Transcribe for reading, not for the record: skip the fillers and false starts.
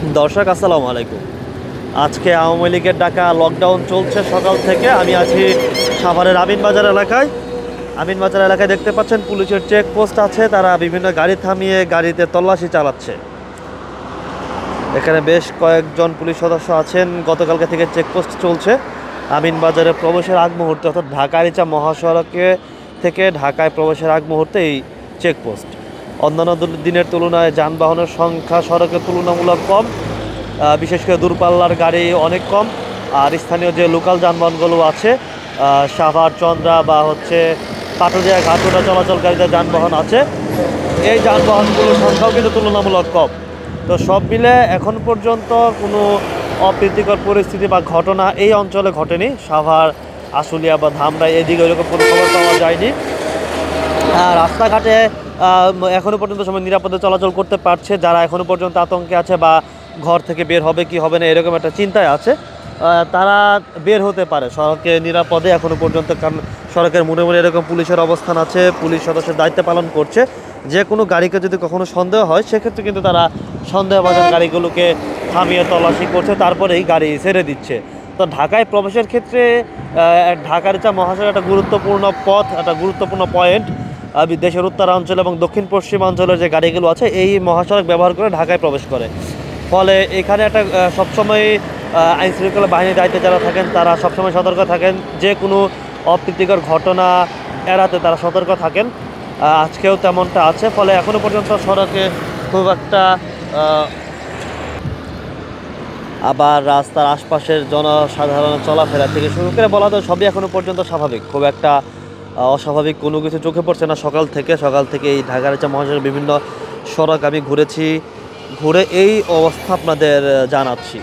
দর্শক আসসালামু আলাইকুম। আজকে আওয়ামী লীগের ডাকা লকডাউন চলছে সকাল থেকে। আমি আছি সাভারের আমিনবাজার এলাকায়। আমিনবাজার এলাকায় দেখতে পাচ্ছেন পুলিশের চেকপোস্ট আছে, তারা বিভিন্ন গাড়ি থামিয়ে গাড়িতে তল্লাশি চালাচ্ছে। এখানে বেশ কয়েকজন পুলিশ সদস্য আছেন। গতকালকে থেকে চেকপোস্ট চলছে আমিনবাজারে প্রবেশের আগ মুহূর্তে, অর্থাৎ ঢাকা রিচা মহাসড়কে থেকে ঢাকায় প্রবেশের আগ মুহূর্তে এই চেকপোস্ট। অন্যান্য দিনের তুলনায় যানবাহনের সংখ্যা সড়কে তুলনামূলক কম, বিশেষ করে দূরপাল্লার গাড়ি অনেক কম। আর স্থানীয় যে লোকাল যানবাহনগুলো আছে, সাভার চন্দ্রা বা পাটুরিয়া ঘাটুরা চলাচলকারী যে যানবাহন আছে, এই যানবাহনগুলোর সংখ্যাও কিন্তু তুলনামূলক কম। তো সব মিলে এখন পর্যন্ত কোনো অপ্রীতিকর পরিস্থিতি বা ঘটনা এই অঞ্চলে ঘটেনি। সাভার, আশুলিয়া বা ধামরাই এদিকে ওইরকম কোনো খবর পাওয়া যায়নি। রাস্তাঘাটে এখনও পর্যন্ত সবাই নিরাপদে চলাচল করতে পারছে। যারা এখনও পর্যন্ত আতঙ্কে আছে বা ঘর থেকে বের হবে কি হবে না এরকম একটা চিন্তায় আছে, তারা বের হতে পারে সড়কে নিরাপদে এখনও পর্যন্ত। কারণ সড়কের মোড়ে মোড়ে এরকম পুলিশের অবস্থান আছে, পুলিশ সদস্যের দায়িত্ব পালন করছে। যে কোনো গাড়িকে যদি কখনো সন্দেহ হয় সেক্ষেত্রে কিন্তু তারা সন্দেহভাজন গাড়িগুলোকে থামিয়ে তল্লাশি করছে, তারপরেই গাড়ি ছেড়ে দিচ্ছে। তো ঢাকায় প্রবেশের ক্ষেত্রে ঢাকার যা মহাসড়ক একটা গুরুত্বপূর্ণ পথ, একটা গুরুত্বপূর্ণ পয়েন্ট। দেশের উত্তরাঞ্চল এবং দক্ষিণ পশ্চিমাঞ্চলের যে গাড়িগুলো আছে এই মহাসড়ক ব্যবহার করে ঢাকায় প্রবেশ করে। ফলে এখানে একটা সবসময় আইনশৃঙ্খলা বাহিনীর দায়িত্বে যারা থাকেন তারা সবসময় সতর্ক থাকেন, যে কোনো অপ্রীতিকর ঘটনা এড়াতে তারা সতর্ক থাকেন। আজকেও তেমনটা আছে। ফলে এখনও পর্যন্ত সড়কে খুব একটা আবার রাস্তার আশপাশের জনসাধারণ চলাফেরা থেকে শুরু করে বলা যায় সবই এখনও পর্যন্ত স্বাভাবিক। খুব একটা অস্বাভাবিক কোনো কিছু চোখে পড়ছে না। সকাল থেকে এই ঢাকার মহাসড়কের বিভিন্ন সড়ক আমি ঘুরেছি, ঘুরে এই অবস্থা আপনাদের জানাচ্ছি।